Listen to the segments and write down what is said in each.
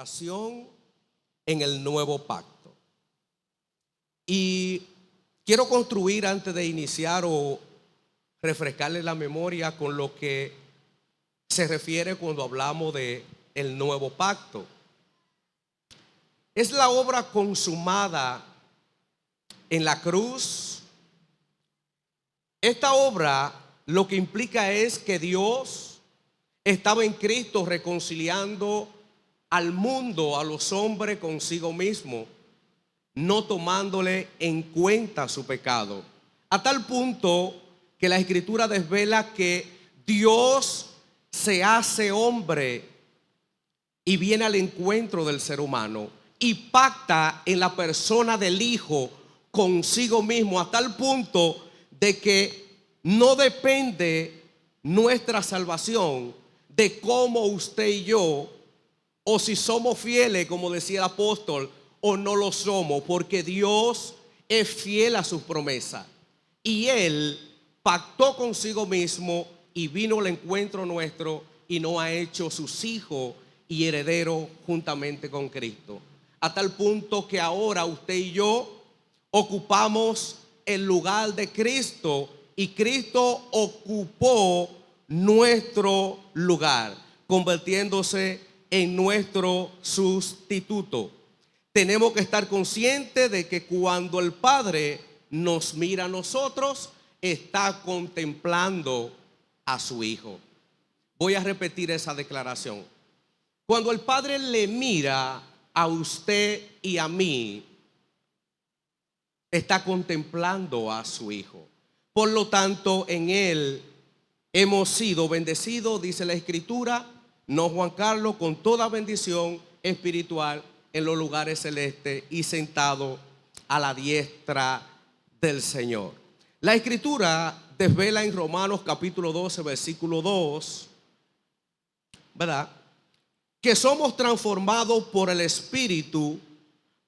adoración en el nuevo pacto. Y quiero construir antes de iniciar o refrescarle la memoria con lo que se refiere cuando hablamos de el nuevo pacto. Es la obra consumada en la cruz. Esta obra lo que implica es que Dios estaba en Cristo reconciliando al mundo, a los hombres consigo mismo, no tomándole en cuenta su pecado. A tal punto que la Escritura desvela que Dios se hace hombre y viene al encuentro del ser humano y pacta en la persona del Hijo consigo mismo, a tal punto de que no depende nuestra salvación de cómo usted y yo, o si somos fieles, como decía el apóstol, o no lo somos, porque Dios es fiel a sus promesas. Y Él pactó consigo mismo y vino al encuentro nuestro y nos ha hecho sus hijos y herederos juntamente con Cristo. A tal punto que ahora usted y yo ocupamos el lugar de Cristo y Cristo ocupó nuestro lugar, convirtiéndose en nuestro sustituto. Tenemos que estar conscientes de que cuando el Padre nos mira a nosotros, está contemplando a su Hijo. Voy a repetir esa declaración. Cuando el Padre le mira a usted y a mí, está contemplando a su Hijo. Por lo tanto, en Él hemos sido bendecidos, dice la Escritura, no Juan Carlos, con toda bendición espiritual en los lugares celestes y sentado a la diestra del Señor. La Escritura desvela en Romanos capítulo 12, versículo 2, ¿verdad?, que somos transformados por el Espíritu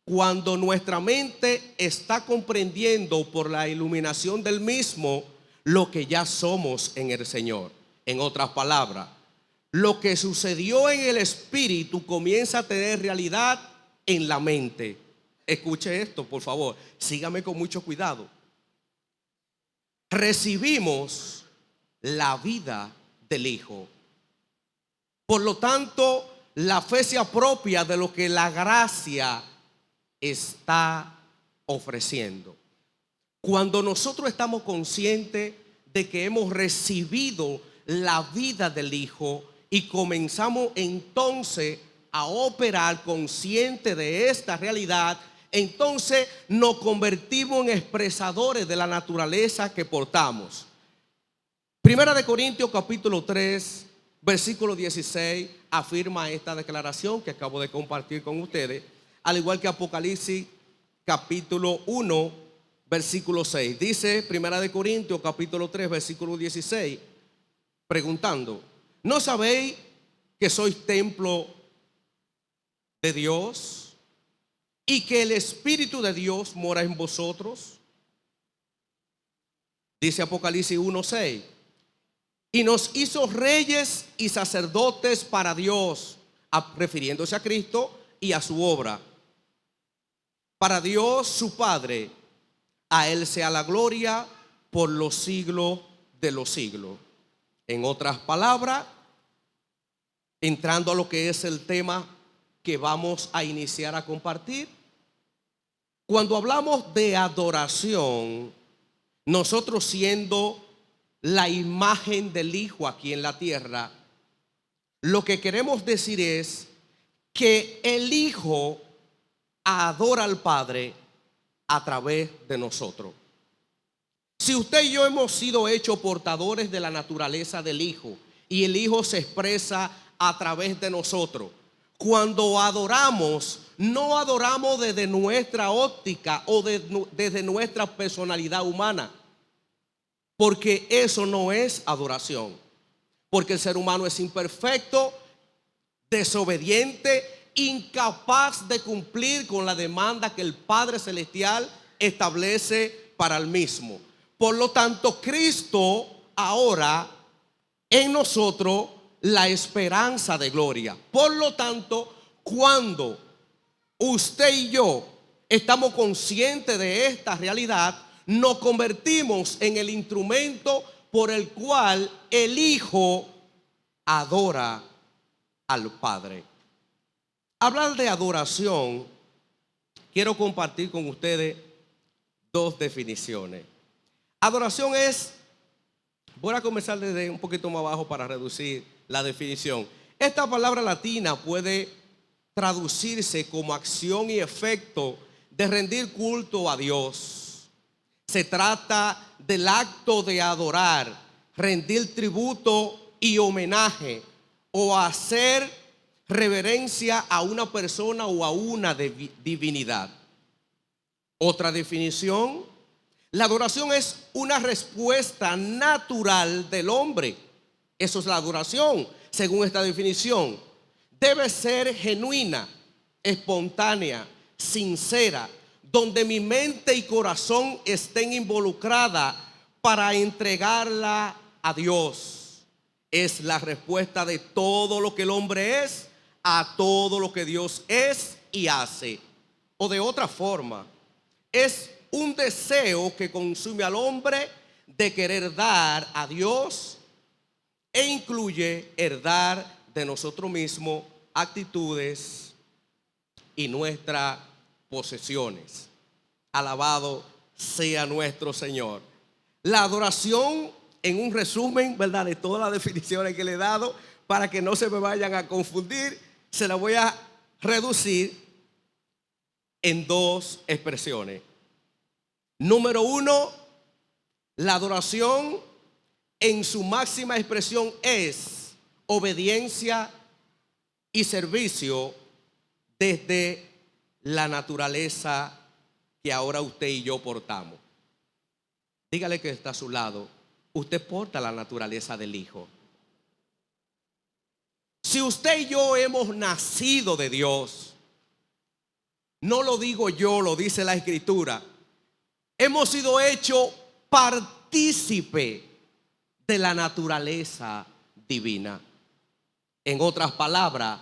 cuando nuestra mente está comprendiendo por la iluminación del mismo lo que ya somos en el Señor. En otras palabras, lo que sucedió en el Espíritu comienza a tener realidad en la mente. Escuche esto, por favor, sígame con mucho cuidado. Recibimos la vida del Hijo. Por lo tanto, la fe se apropia de lo que la gracia está ofreciendo. Cuando nosotros estamos conscientes de que hemos recibido la vida del Hijo y comenzamos entonces a operar consciente de esta realidad, entonces nos convertimos en expresadores de la naturaleza que portamos. Primera de Corintios capítulo 3 versículo 16 afirma esta declaración que acabo de compartir con ustedes, al igual que Apocalipsis capítulo 1 versículo 6. Dice Primera de Corintios capítulo 3 versículo 16, preguntando: ¿no sabéis que sois templo de Dios y que el Espíritu de Dios mora en vosotros? Dice Apocalipsis 1:6, y nos hizo reyes y sacerdotes para Dios, refiriéndose a Cristo y a su obra. Para Dios su Padre, a Él sea la gloria por los siglos de los siglos. En otras palabras, entrando a lo que es el tema que vamos a iniciar a compartir, cuando hablamos de adoración, nosotros siendo la imagen del Hijo aquí en la tierra, lo que queremos decir es que el Hijo adora al Padre a través de nosotros. Si usted y yo hemos sido hechos portadores de la naturaleza del Hijo y el Hijo se expresa a través de nosotros, cuando adoramos, no adoramos desde nuestra óptica o desde nuestra personalidad humana, porque eso no es adoración, porque el ser humano es imperfecto, desobediente, incapaz de cumplir con la demanda que el Padre Celestial establece para el mismo. Por lo tanto, Cristo ahora en nosotros la esperanza de gloria. Por lo tanto, Cuando usted y yo estamos conscientes de esta realidad, nos convertimos en el instrumento por el cual el Hijo adora al Padre. Hablar de adoración, quiero compartir con ustedes dos definiciones. Adoración es, voy a comenzar desde un poquito más abajo para reducir la definición. Esta palabra latina puede traducirse como acción y efecto de rendir culto a Dios. Se trata del acto de adorar, rendir tributo y homenaje o hacer reverencia a una persona o a una divinidad. Otra definición: la adoración es una respuesta natural del hombre. Eso es la adoración, según esta definición. Debe ser genuina, espontánea, sincera, donde mi mente y corazón estén involucradas para entregarla a Dios. Es la respuesta de todo lo que el hombre es a todo lo que Dios es y hace. O de otra forma, es un deseo que consume al hombre de querer dar a Dios e incluye herdar de nosotros mismos actitudes y nuestras posesiones. Alabado sea nuestro Señor. La adoración, en un resumen, ¿verdad?, de todas las definiciones que le he dado, para que no se me vayan a confundir, se la voy a reducir en dos expresiones. Número uno, la adoración en su máxima expresión es obediencia y servicio desde la naturaleza que ahora usted y yo portamos. Dígale que está a su lado: usted porta la naturaleza del Hijo. Si usted y yo hemos nacido de Dios, no lo digo yo, lo dice la Escritura, hemos sido hechos partícipe de la naturaleza divina. En otras palabras,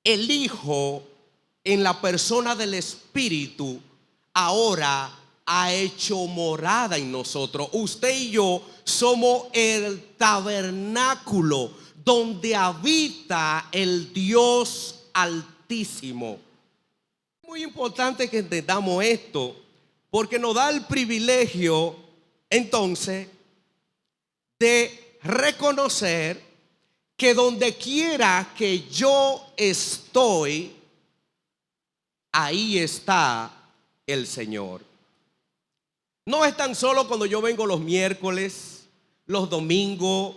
el Hijo, en la persona del Espíritu, ahora ha hecho morada en nosotros. Usted y yo somos el tabernáculo donde habita el Dios Altísimo. Es muy importante que entendamos esto, porque nos da el privilegio entonces de reconocer que donde quiera que yo estoy, ahí está el Señor. No es tan solo cuando yo vengo los miércoles, los domingos,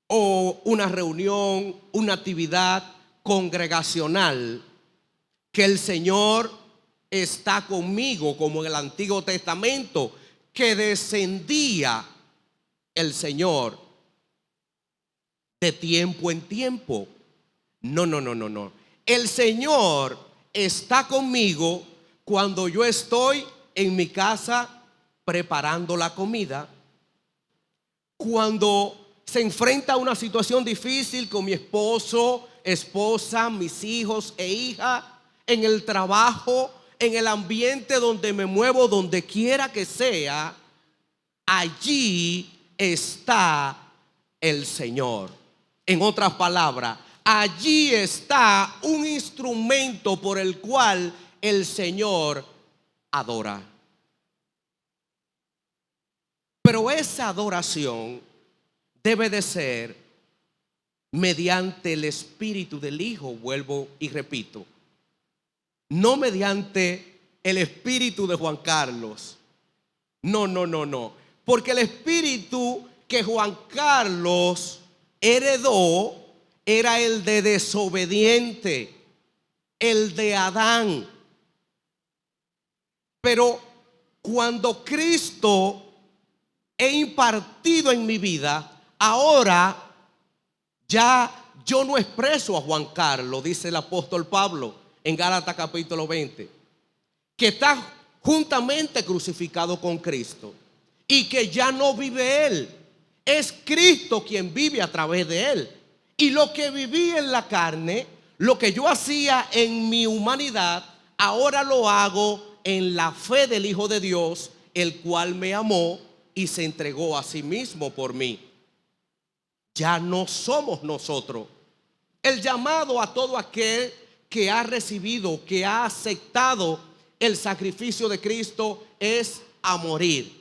o una reunión, una actividad congregacional, que el Señor está conmigo, como en el Antiguo Testamento, que descendía el Señor de tiempo en tiempo. No. El Señor está conmigo cuando yo estoy en mi casa preparando la comida, cuando se enfrenta a una situación difícil con mi esposo, esposa, mis hijos e hija, en el trabajo, en el ambiente donde me muevo, donde quiera que sea, allí está el Señor. En otras palabras, allí está un instrumento por el cual el Señor adora. Pero esa adoración debe de ser mediante el Espíritu del Hijo, vuelvo y repito. No mediante el espíritu de Juan Carlos. No. Porque el espíritu que Juan Carlos heredó era el de desobediente, el de Adán. Pero cuando Cristo he impartido en mi vida, ahora ya yo no expreso a Juan Carlos, dice el apóstol Pablo en Gálatas capítulo 20, que está juntamente crucificado con Cristo y que ya no vive él, es Cristo quien vive a través de él. Y lo que viví en la carne Lo que yo hacía en mi humanidad, ahora lo hago en la fe del Hijo de Dios, el cual me amó y se entregó a sí mismo por mí. Ya no somos nosotros. El llamado a todo aquel que ha recibido, que ha aceptado el sacrificio de Cristo es a morir.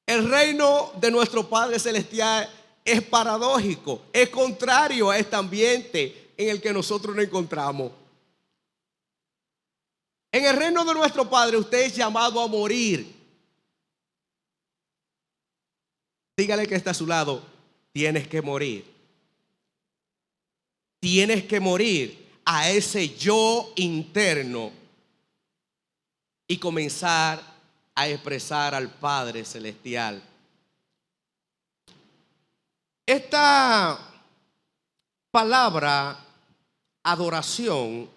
El reino de nuestro Padre Celestial es paradójico, es contrario a este ambiente en el que nosotros nos encontramos. En el reino de nuestro Padre usted es llamado a morir. Dígale que está a su lado, tienes que morir. Tienes que morir a ese yo interno y comenzar a expresar al Padre Celestial. Esta palabra adoración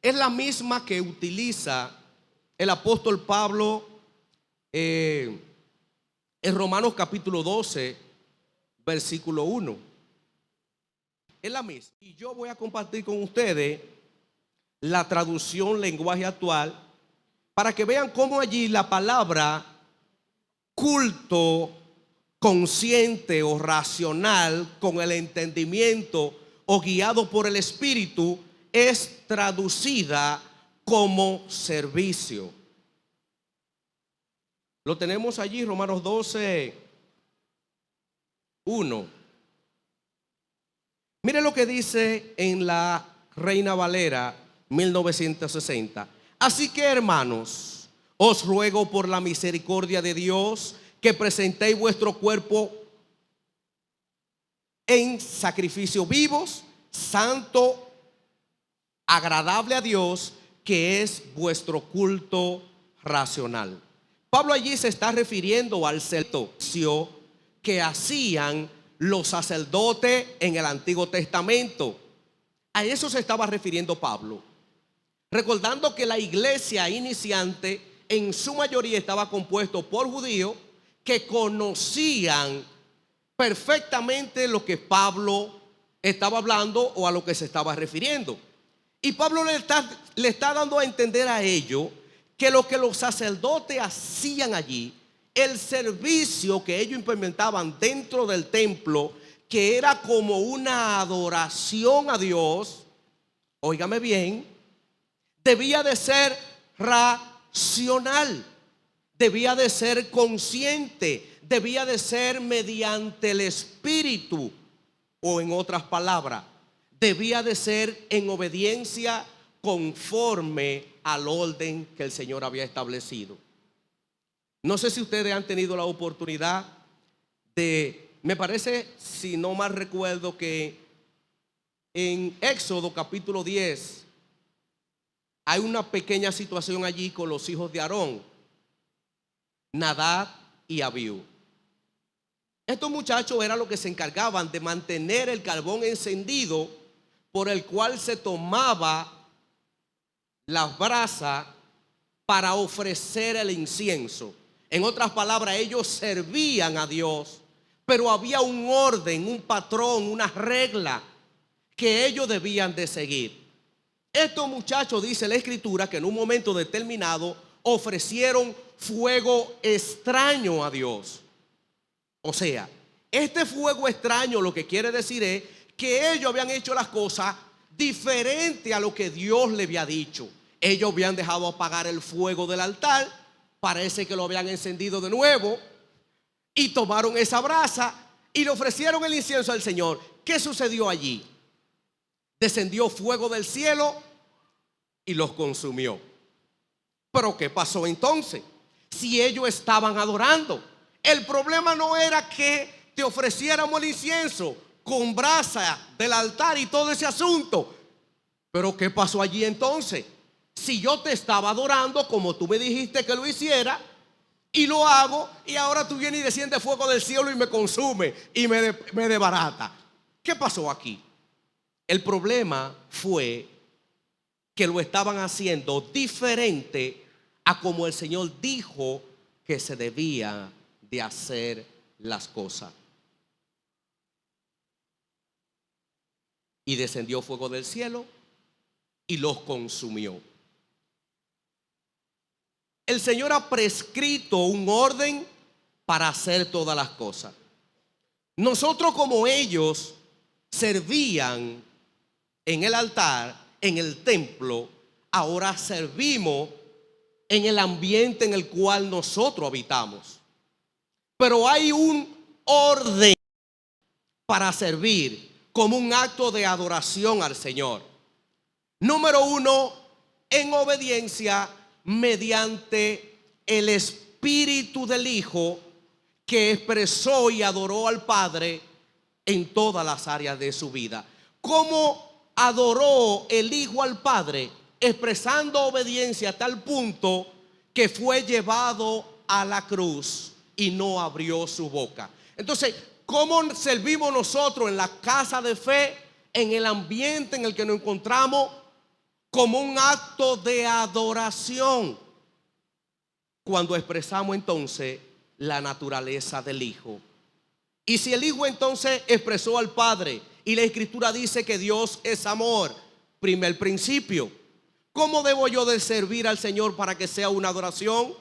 es la misma que utiliza el apóstol Pablo en Romanos capítulo 12, versículo 1. Es la misma. Y yo voy a compartir con ustedes la traducción lenguaje actual para que vean cómo allí la palabra culto consciente o racional con el entendimiento o guiado por el Espíritu es traducida como servicio. Lo tenemos allí, Romanos 12, 1. Mire lo que dice en la Reina Valera 1960. Así que, hermanos, os ruego por la misericordia de Dios que presentéis vuestro cuerpo en sacrificio vivos, santo, agradable a Dios, que es vuestro culto racional. Pablo allí se está refiriendo al servicio que hacían los sacerdotes en el Antiguo Testamento. A eso se estaba refiriendo Pablo, recordando que la iglesia iniciante en su mayoría estaba compuesto por judíos que conocían perfectamente lo que Pablo estaba hablando o a lo que se estaba refiriendo. Y Pablo le está dando a entender a ellos que lo que los sacerdotes hacían allí, el servicio que ellos implementaban dentro del templo, que era como una adoración a Dios, óigame bien, debía de ser racional, debía de ser consciente, debía de ser mediante el Espíritu, o en otras palabras, debía de ser en obediencia conforme al orden que el Señor había establecido. No sé si ustedes han tenido la oportunidad de, me parece, si no mal recuerdo, que en Éxodo capítulo 10 hay una pequeña situación allí con los hijos de Aarón, Nadab y Abiú. Estos muchachos eran los que se encargaban de mantener el carbón encendido por el cual se tomaba las brasas para ofrecer el incienso. En otras palabras, ellos servían a Dios, pero había un orden, un patrón, una regla que ellos debían de seguir. Estos muchachos, dice la Escritura, que en un momento determinado ofrecieron fuego extraño a Dios. O sea, este fuego extraño lo que quiere decir es que ellos habían hecho las cosas diferente a lo que Dios le había dicho. Ellos habían dejado apagar el fuego del altar, parece que lo habían encendido de nuevo y tomaron esa brasa y le ofrecieron el incienso al Señor. ¿Qué sucedió allí? Descendió fuego del cielo y los consumió. Pero ¿qué pasó entonces? Si ellos estaban adorando, el problema no era que te ofreciéramos el incienso con brasa del altar y todo ese asunto. Pero ¿qué pasó allí entonces? Si yo te estaba adorando como tú me dijiste que lo hiciera y lo hago, y ahora tú vienes y desciende fuego del cielo y me consume y me desbarata. ¿Qué pasó aquí? El problema fue que lo estaban haciendo diferente a como el Señor dijo que se debía de hacer las cosas. y descendió fuego del cielo y los consumió. El Señor ha prescrito un orden para hacer todas las cosas. Nosotros, como ellos servían en el altar, en el templo, ahora servimos en el ambiente en el cual nosotros habitamos. Pero hay un orden para servir como un acto de adoración al Señor. Número uno, en obediencia mediante el Espíritu del Hijo, que expresó y adoró al Padre en todas las áreas de su vida. ¿Cómo adoró el Hijo al Padre? Expresando obediencia a tal punto que fue llevado a la cruz y no abrió su boca. Entonces, ¿cómo servimos nosotros en la casa de fe, en el ambiente en el que nos encontramos? Como un acto de adoración, cuando expresamos entonces la naturaleza del Hijo. Y si el Hijo entonces expresó al Padre, y la Escritura dice que Dios es amor, primer principio, ¿cómo debo yo de servir al Señor para que sea una adoración?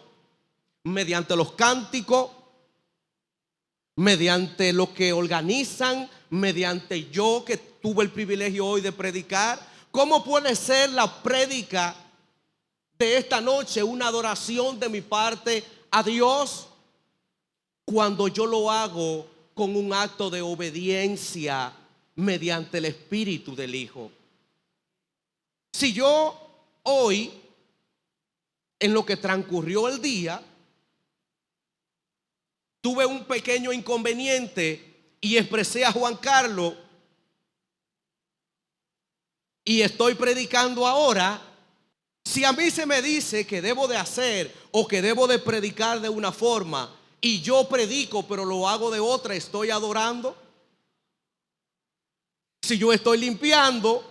Mediante los cánticos, mediante lo que organizan, mediante yo que tuve el privilegio hoy de predicar. ¿Cómo puede ser la prédica de esta noche una adoración de mi parte a Dios? Cuando yo lo hago con un acto de obediencia mediante el Espíritu del Hijo. Si yo hoy, en lo que transcurrió el día, tuve un pequeño inconveniente y expresé a Juan Carlos y estoy predicando ahora, si a mí se me dice que debo de hacer o que debo de predicar de una forma y yo predico pero lo hago de otra, ¿estoy adorando? Si yo estoy limpiando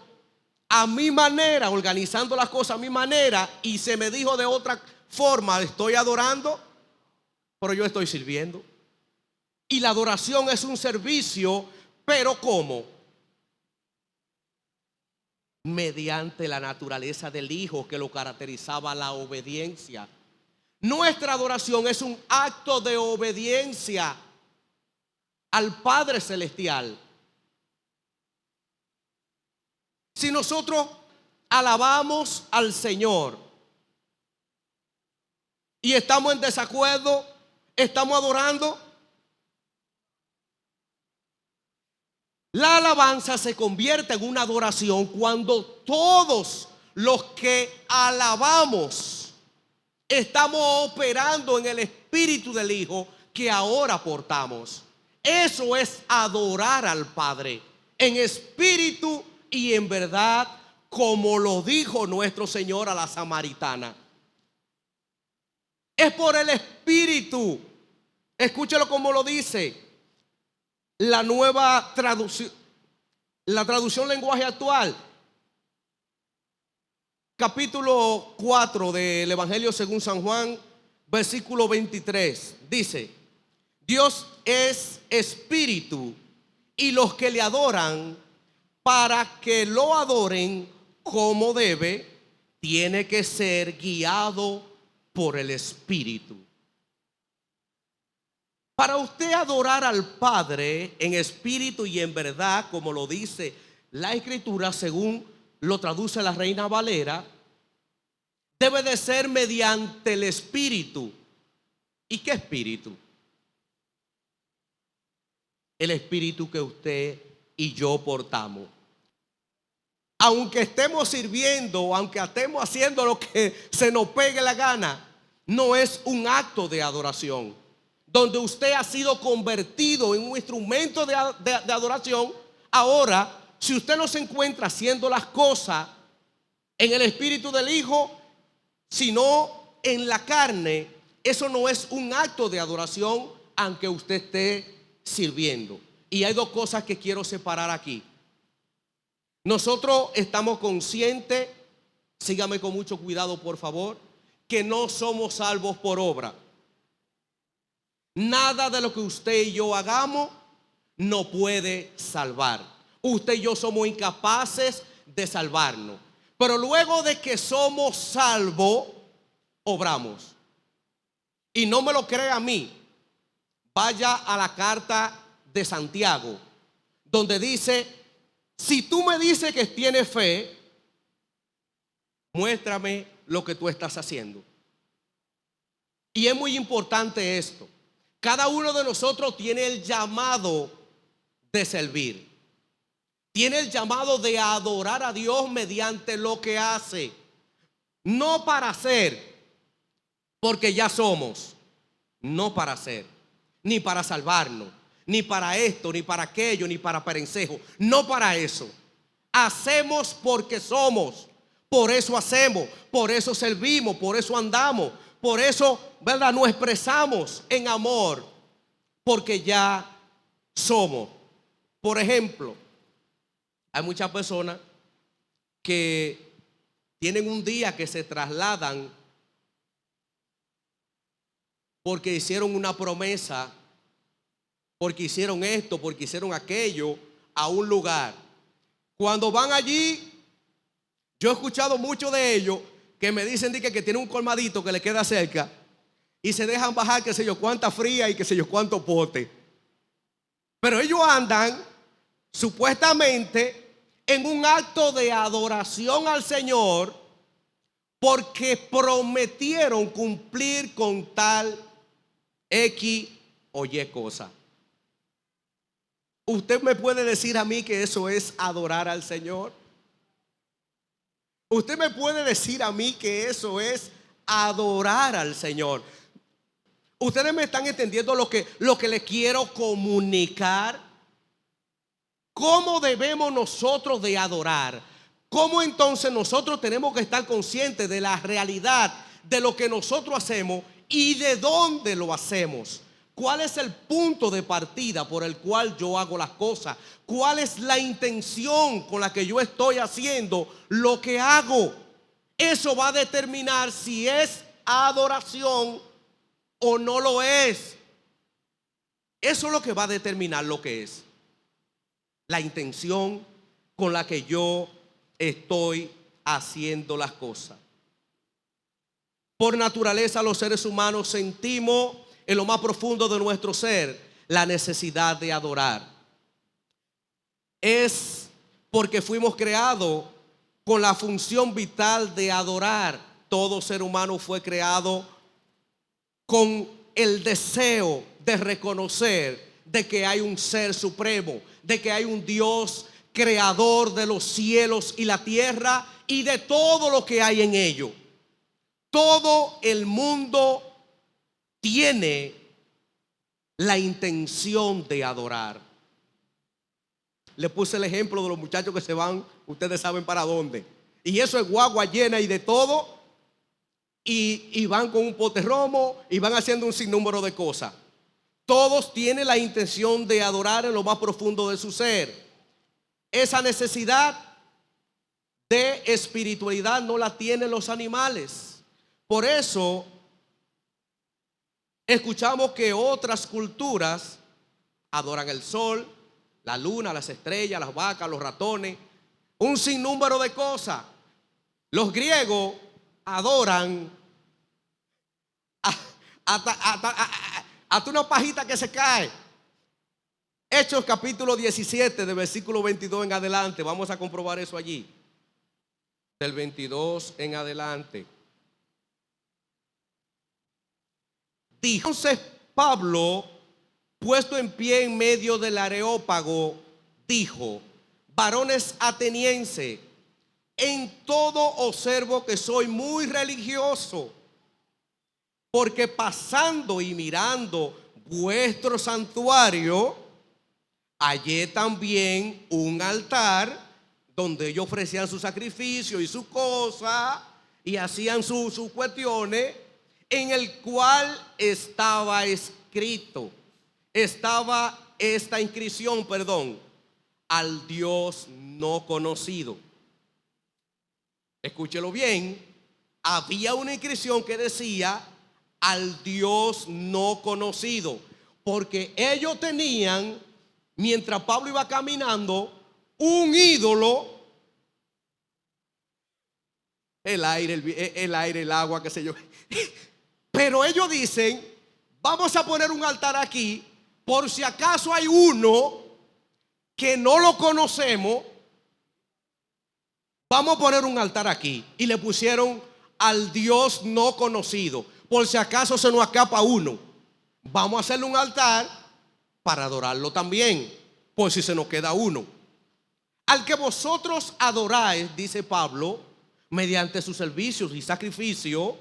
a mi manera, organizando las cosas a mi manera y se me dijo de otra forma, ¿estoy adorando? Pero yo estoy sirviendo. Y la adoración es un servicio, pero ¿cómo? Mediante la naturaleza del Hijo, que lo caracterizaba la obediencia. Nuestra adoración es un acto de obediencia al Padre Celestial. Si nosotros alabamos al Señor y estamos en desacuerdo, estamos adorando, la alabanza se convierte en una adoración cuando todos los que alabamos estamos operando en el Espíritu del Hijo que ahora portamos. Eso es adorar al Padre en espíritu y en verdad, como lo dijo nuestro Señor a la samaritana. Es por el Espíritu. Escúchelo como lo dice la nueva traducción, la traducción lenguaje actual, capítulo 4 del Evangelio según San Juan, versículo 23. Dice: Dios es espíritu y los que le adoran, para que lo adoren como debe, tiene que ser guiado por el Espíritu. Para usted adorar al Padre en espíritu y en verdad, como lo dice la Escritura, según lo traduce la Reina Valera, debe de ser mediante el Espíritu. ¿Y qué espíritu? El espíritu que usted y yo portamos. Aunque estemos sirviendo, aunque estemos haciendo lo que se nos pegue la gana, no es un acto de adoración. Donde usted ha sido convertido en un instrumento de adoración, ahora, si usted no se encuentra haciendo las cosas en el Espíritu del Hijo, sino en la carne, eso no es un acto de adoración, aunque usted esté sirviendo. Y hay dos cosas que quiero separar aquí. Nosotros estamos conscientes, sígame con mucho cuidado por favor, que no somos salvos por obra. Nada de lo que usted y yo hagamos nos puede salvar. Usted y yo somos incapaces de salvarnos. Pero luego de que somos salvos, obramos. Y no me lo cree a mí. Vaya a la carta de Santiago, donde dice: si tú me dices que tienes fe, muéstrame lo que tú estás haciendo. Y es muy importante esto. Cada uno de nosotros tiene el llamado de servir. Tiene el llamado de adorar a Dios mediante lo que hace. No para hacer, porque ya somos. No para hacer, ni para salvarnos, ni para esto, ni para aquello, ni para perencejo. No para eso. Hacemos porque somos. Por eso hacemos, por eso servimos, por eso andamos, por eso, ¿verdad?, nos expresamos en amor, porque ya somos. Por ejemplo, hay muchas personas que tienen un día que se trasladan porque hicieron una promesa, porque hicieron esto, porque hicieron aquello, a un lugar. Cuando van allí, yo he escuchado mucho de ellos que me dicen que tienen un colmadito que le queda cerca y se dejan bajar qué sé yo cuánta fría y qué sé yo cuánto pote. Pero ellos andan supuestamente en un acto de adoración al Señor porque prometieron cumplir con tal X o Y cosa. ¿Usted me puede decir a mí que eso es adorar al Señor? ¿Usted me puede decir a mí que eso es adorar al Señor? ¿Ustedes me están entendiendo lo que les quiero comunicar? ¿Cómo debemos nosotros de adorar? ¿Cómo entonces nosotros tenemos que estar conscientes de la realidad de lo que nosotros hacemos y de dónde lo hacemos? ¿Cuál es el punto de partida por el cual yo hago las cosas? ¿Cuál es la intención con la que yo estoy haciendo lo que hago? Eso va a determinar si es adoración o no lo es. Eso es lo que va a determinar lo que es. La intención con la que yo estoy haciendo las cosas. Por naturaleza, los seres humanos sentimos en lo más profundo de nuestro ser la necesidad de adorar. Es porque fuimos creados con la función vital de adorar. Todo ser humano fue creado con el deseo de reconocer de que hay un ser supremo, de que hay un Dios creador de los cielos y la tierra y de todo lo que hay en ello. Todo el mundo tiene la intención de adorar. Le puse el ejemplo de los muchachos que se van, ustedes saben para dónde. Y eso es guagua llena y de todo. Y van con un pote romo y van haciendo un sinnúmero de cosas. Todos tienen la intención de adorar en lo más profundo de su ser. Esa necesidad de espiritualidad no la tienen los animales. Por eso escuchamos que otras culturas adoran el sol, la luna, las estrellas, las vacas, los ratones, un sinnúmero de cosas. Los griegos adoran hasta una pajita que se cae. Hechos capítulo 17, de versículo 22 en adelante. Vamos a comprobar eso allí. Del 22 en adelante. Dijo entonces Pablo, puesto en pie en medio del Areópago, dijo: varones atenienses, en todo observo que soy muy religioso, porque pasando y mirando vuestro santuario, hallé también un altar donde ellos ofrecían su sacrificio y su cosa y hacían sus cuestiones, en el cual estaba escrito, estaba esta inscripción, al Dios no conocido. Escúchelo bien, había una inscripción que decía al Dios no conocido, porque ellos tenían, mientras Pablo iba caminando, un ídolo, el aire, el agua, qué sé yo. Pero ellos dicen, vamos a poner un altar aquí por si acaso hay uno que no lo conocemos. Vamos a poner un altar aquí. Y le pusieron al Dios no conocido. Por si acaso se nos escapa uno, vamos a hacerle un altar para adorarlo también, por si se nos queda uno. Al que vosotros adoráis, dice Pablo, mediante sus servicios y sacrificio,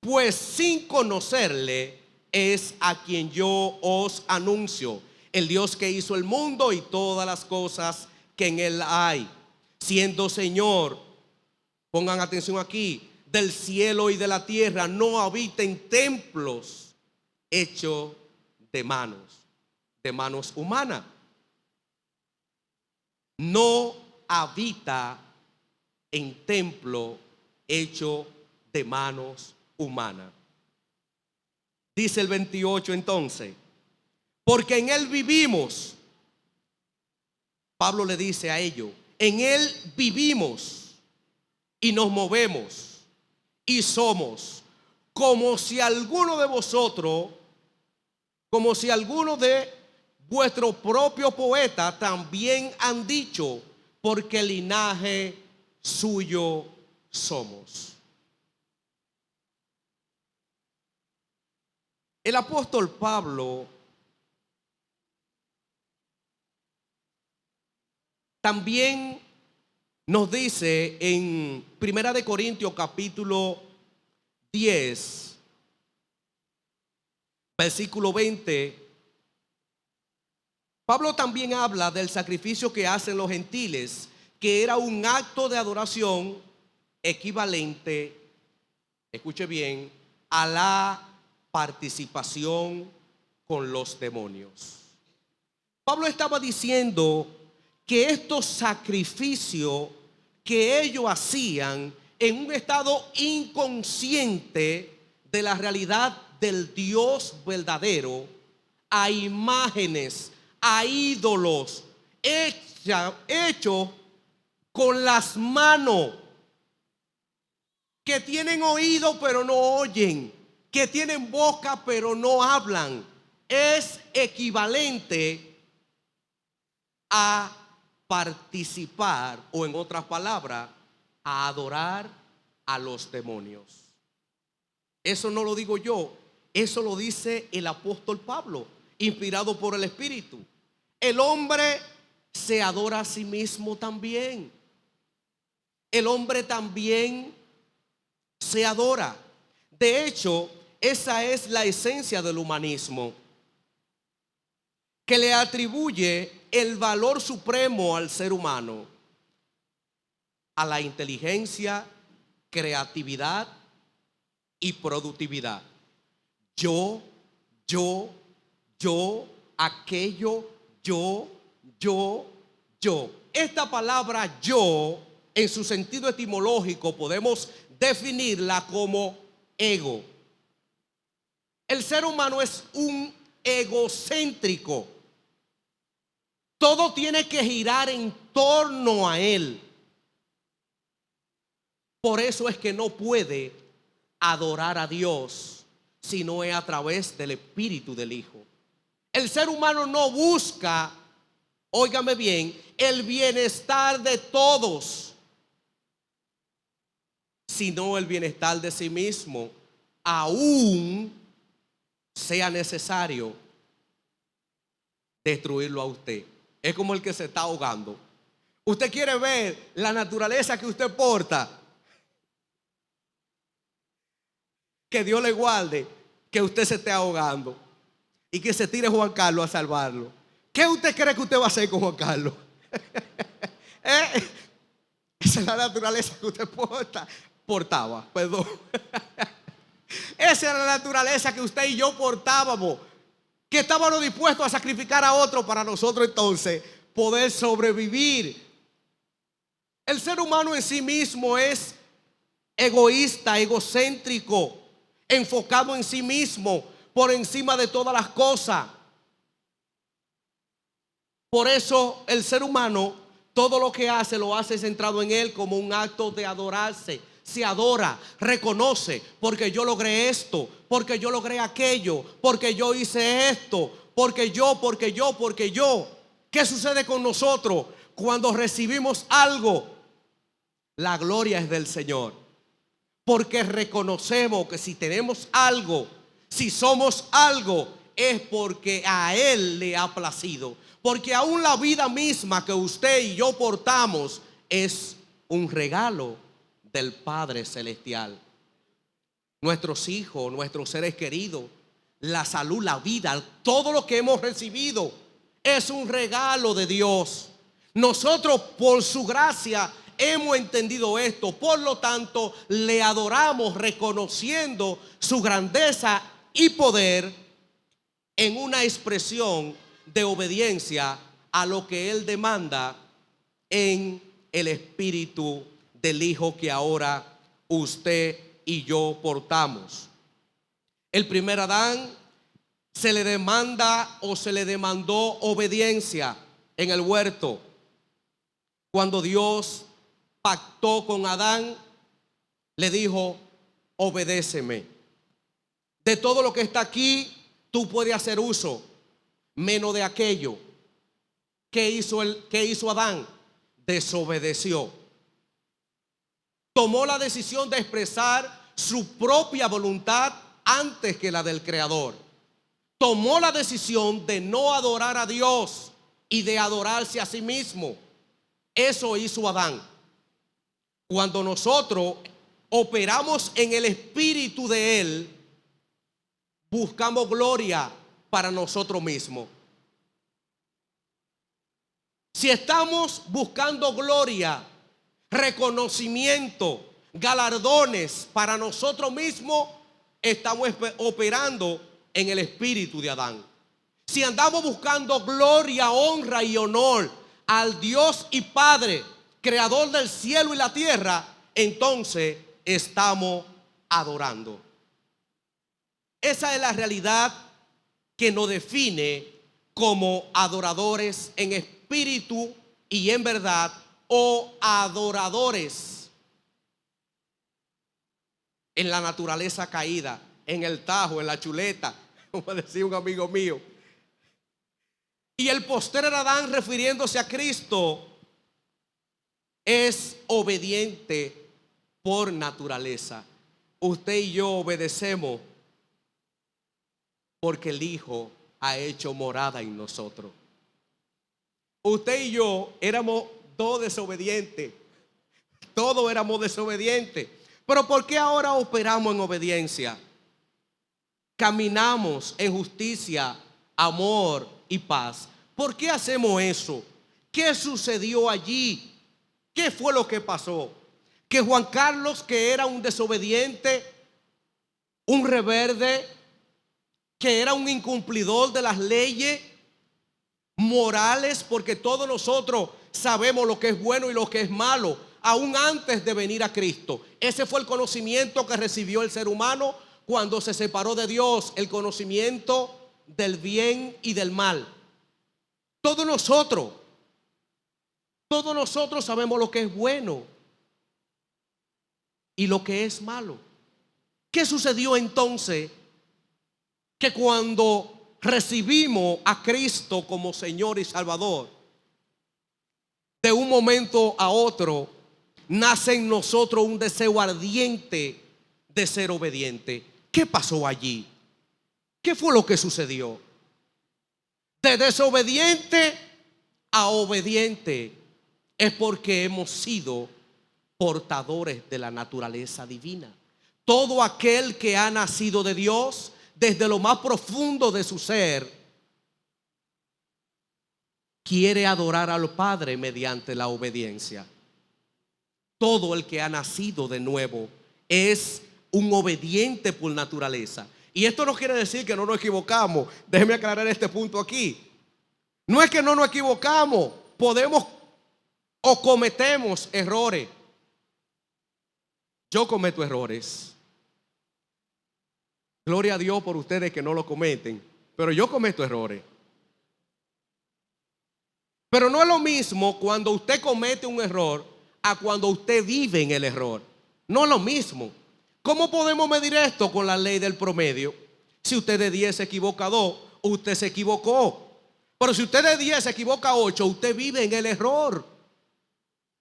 pues sin conocerle es a quien yo os anuncio, el Dios que hizo el mundo y todas las cosas que en él hay, siendo Señor, pongan atención aquí, del cielo y de la tierra, no habita en templos hechos de manos humanas. No habita en templo hecho de manos humanas. Dice el 28 entonces, porque en él vivimos. Pablo le dice a ellos, en él vivimos y nos movemos y somos, como si alguno de vuestros propios poetas también han dicho, porque linaje suyo somos. El apóstol Pablo también nos dice en Primera de Corintios capítulo 10, versículo 20, Pablo también habla del sacrificio que hacen los gentiles, que era un acto de adoración equivalente, escuche bien, a la participación con los demonios. Pablo estaba diciendo que estos sacrificios que ellos hacían en un estado inconsciente de la realidad del Dios verdadero, a imágenes, a ídolos hechos con las manos, que tienen oído pero no oyen, que tienen boca pero no hablan, es equivalente a participar, o en otras palabras, a adorar a los demonios. Eso no lo digo yo, eso lo dice el apóstol Pablo, inspirado por el Espíritu. El hombre se adora a sí mismo también. El hombre también se adora. De hecho, esa es la esencia del humanismo, que le atribuye el valor supremo al ser humano, a la inteligencia, creatividad y productividad. Yo, aquello, yo. Esta palabra yo, en su sentido etimológico, podemos definirla como ego. El ser humano es un egocéntrico. Todo tiene que girar en torno a él. Por eso es que no puede adorar a Dios si no es a través del Espíritu del Hijo. El ser humano no busca, óigame bien, el bienestar de todos, sino el bienestar de sí mismo, aún sea necesario destruirlo a usted. Es como el que se está ahogando. Usted quiere ver la naturaleza que usted porta. Que Dios le guarde que usted se esté ahogando y que se tire Juan Carlos a salvarlo. ¿Qué usted cree que usted va a hacer con Juan Carlos? Esa es la naturaleza que usted portaba. Esa era la naturaleza que usted y yo portábamos, que estábamos dispuestos a sacrificar a otro para nosotros entonces poder sobrevivir. El ser humano en sí mismo es egoísta, egocéntrico, enfocado en sí mismo por encima de todas las cosas. Por eso el ser humano, todo lo que hace, lo hace centrado en él como un acto de adorarse. Se adora, reconoce, porque yo logré esto, porque yo logré aquello, porque yo hice esto, porque yo. ¿Qué sucede con nosotros cuando recibimos algo? La gloria es del Señor, porque reconocemos que si tenemos algo, si somos algo, es porque a Él le ha placido. Porque aún la vida misma que usted y yo portamos es un regalo del Padre Celestial. Nuestros hijos, nuestros seres queridos, la salud, la vida, todo lo que hemos recibido es un regalo de Dios. Nosotros por su gracia hemos entendido esto, por lo tanto le adoramos reconociendo su grandeza y poder en una expresión de obediencia a lo que Él demanda en el espíritu del Hijo que ahora usted y yo portamos. El primer Adán se le demanda o se le demandó obediencia en el huerto. Cuando Dios pactó con Adán, le dijo: obedéceme. De todo lo que está aquí, tú puedes hacer uso, menos de aquello. ¿Qué hizo Adán? Desobedeció. Tomó la decisión de expresar su propia voluntad antes que la del Creador. Tomó la decisión de no adorar a Dios y de adorarse a sí mismo. Eso hizo Adán. Cuando nosotros operamos en el espíritu de Él, buscamos gloria para nosotros mismos. Si estamos buscando gloria, reconocimiento, galardones para nosotros mismos, estamos operando en el espíritu de Adán. Si andamos buscando gloria, honra y honor al Dios y Padre, creador del cielo y la tierra, entonces estamos adorando. Esa es la realidad que nos define como adoradores en espíritu y en verdad, o adoradores en la naturaleza caída, en el tajo, en la chuleta, como decía un amigo mío. Y el postrer Adán, refiriéndose a Cristo, es obediente por naturaleza. Usted y yo obedecemos porque el Hijo ha hecho morada en nosotros. Usted y yo éramos todos desobedientes. Todos éramos desobedientes. Pero ¿por qué ahora operamos en obediencia? Caminamos en justicia, amor y paz. ¿Por qué hacemos eso? ¿Qué sucedió allí? ¿Qué fue lo que pasó? Que Juan Carlos, que era un desobediente, un rebelde, que era un incumplidor de las leyes morales, porque todos nosotros sabemos lo que es bueno y lo que es malo, aún antes de venir a Cristo. Ese fue el conocimiento que recibió el ser humano cuando se separó de Dios, el conocimiento del bien y del mal. Todos nosotros sabemos lo que es bueno y lo que es malo. ¿Qué sucedió entonces? Que cuando recibimos a Cristo como Señor y Salvador, de un momento a otro nace en nosotros un deseo ardiente de ser obediente. ¿Qué pasó allí? ¿Qué fue lo que sucedió? De desobediente a obediente es porque hemos sido portadores de la naturaleza divina. Todo aquel que ha nacido de Dios, desde lo más profundo de su ser, quiere adorar al Padre mediante la obediencia. Todo el que ha nacido de nuevo es un obediente por naturaleza. Y esto no quiere decir que no nos equivocamos. Déjeme aclarar este punto aquí. No es que no nos equivocamos. Podemos o cometemos errores. Yo cometo errores. Gloria a Dios por ustedes que no lo cometen. Pero yo cometo errores. Pero no es lo mismo cuando usted comete un error a cuando usted vive en el error. No es lo mismo. ¿Cómo podemos medir esto con la ley del promedio? Si usted de 10 se equivoca 2, usted se equivocó. Pero si usted de 10 se equivoca 8, usted vive en el error.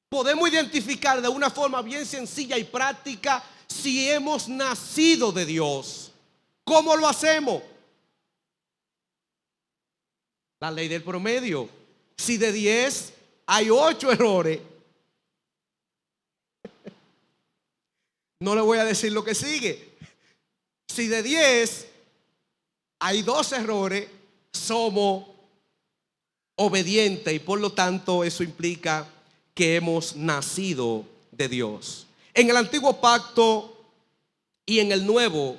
Podemos identificar de una forma bien sencilla y práctica si hemos nacido de Dios. ¿Cómo lo hacemos? La ley del promedio. Si de 10 hay 8 errores, no le voy a decir lo que sigue. Si de 10 hay 2 errores, somos obedientes y por lo tanto eso implica que hemos nacido de Dios. En el antiguo pacto y en el nuevo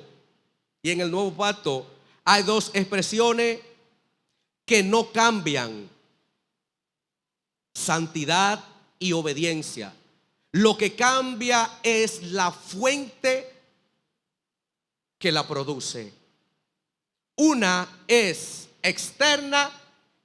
pacto hay 2 expresiones que no cambian: santidad y obediencia. Lo que cambia es la fuente que la produce. Una es externa,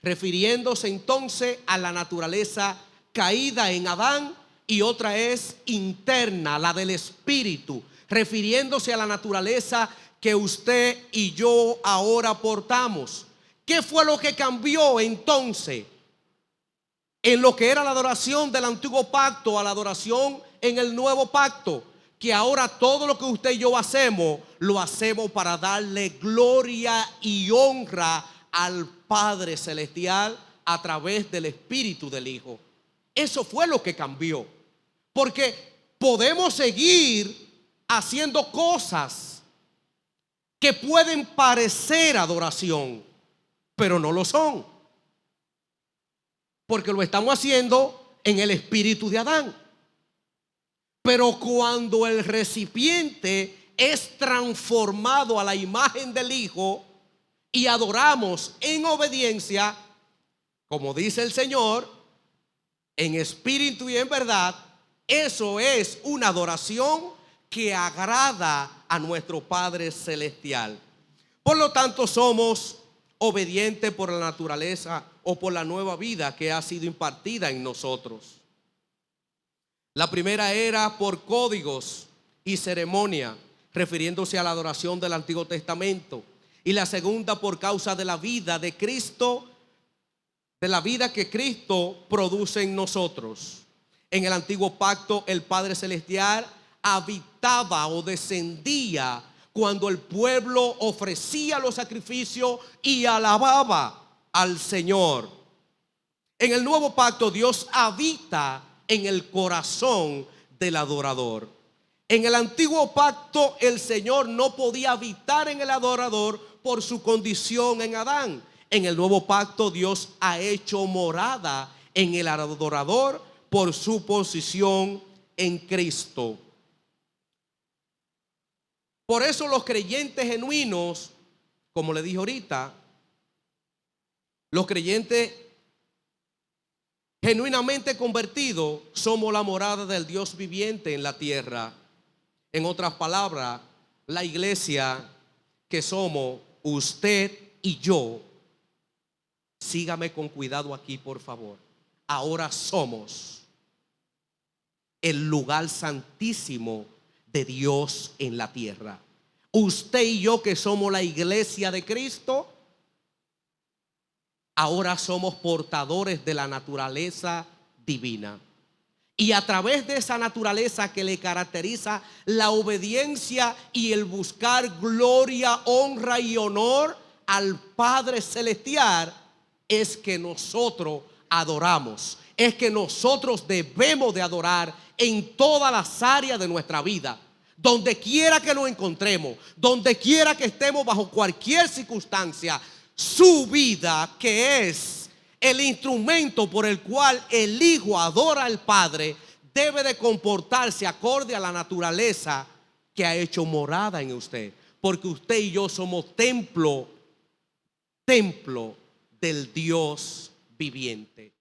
refiriéndose entonces a la naturaleza caída en Adán, y otra es interna, la del espíritu, refiriéndose a la naturaleza que usted y yo ahora portamos. ¿Qué fue lo que cambió entonces en lo que era la adoración del antiguo pacto a la adoración en el nuevo pacto? Que ahora todo lo que usted y yo hacemos, lo hacemos para darle gloria y honra al Padre Celestial a través del Espíritu del Hijo. Eso fue lo que cambió. Porque podemos seguir haciendo cosas que pueden parecer adoración, pero no lo son, porque lo estamos haciendo en el espíritu de Adán. Pero cuando el recipiente es transformado a la imagen del Hijo y adoramos en obediencia, como dice el Señor, en espíritu y en verdad, eso es una adoración que agrada a nuestro Padre Celestial. Por lo tanto, somos obedientes por la naturaleza o por la nueva vida que ha sido impartida en nosotros. La primera era por códigos y ceremonia, refiriéndose a la adoración del Antiguo Testamento. Y la segunda por causa de la vida de Cristo, de la vida que Cristo produce en nosotros. En el antiguo pacto, el Padre Celestial habitaba o descendía cuando el pueblo ofrecía los sacrificios y alababa al Señor. En el nuevo pacto, Dios habita en el corazón del adorador. En el antiguo pacto, el Señor no podía habitar en el adorador por su condición en Adán. En el nuevo pacto, Dios ha hecho morada en el adorador por su posición en Cristo. Por eso los creyentes genuinos, como le dije ahorita, los creyentes genuinamente convertidos somos la morada del Dios viviente en la tierra. En otras palabras, la iglesia que somos usted y yo. Sígame con cuidado aquí, por favor. Ahora somos el lugar santísimo de Dios en la tierra. Usted y yo, que somos la iglesia de Cristo, ahora somos portadores de la naturaleza divina. Y a través de esa naturaleza que le caracteriza la obediencia y el buscar gloria, honra y honor al Padre Celestial, es que nosotros adoramos, es que nosotros debemos de adorar en todas las áreas de nuestra vida. Donde quiera que nos encontremos, donde quiera que estemos, bajo cualquier circunstancia, su vida, que es el instrumento por el cual el Hijo adora al Padre, debe de comportarse acorde a la naturaleza que ha hecho morada en usted. Porque usted y yo somos templo del Dios viviente.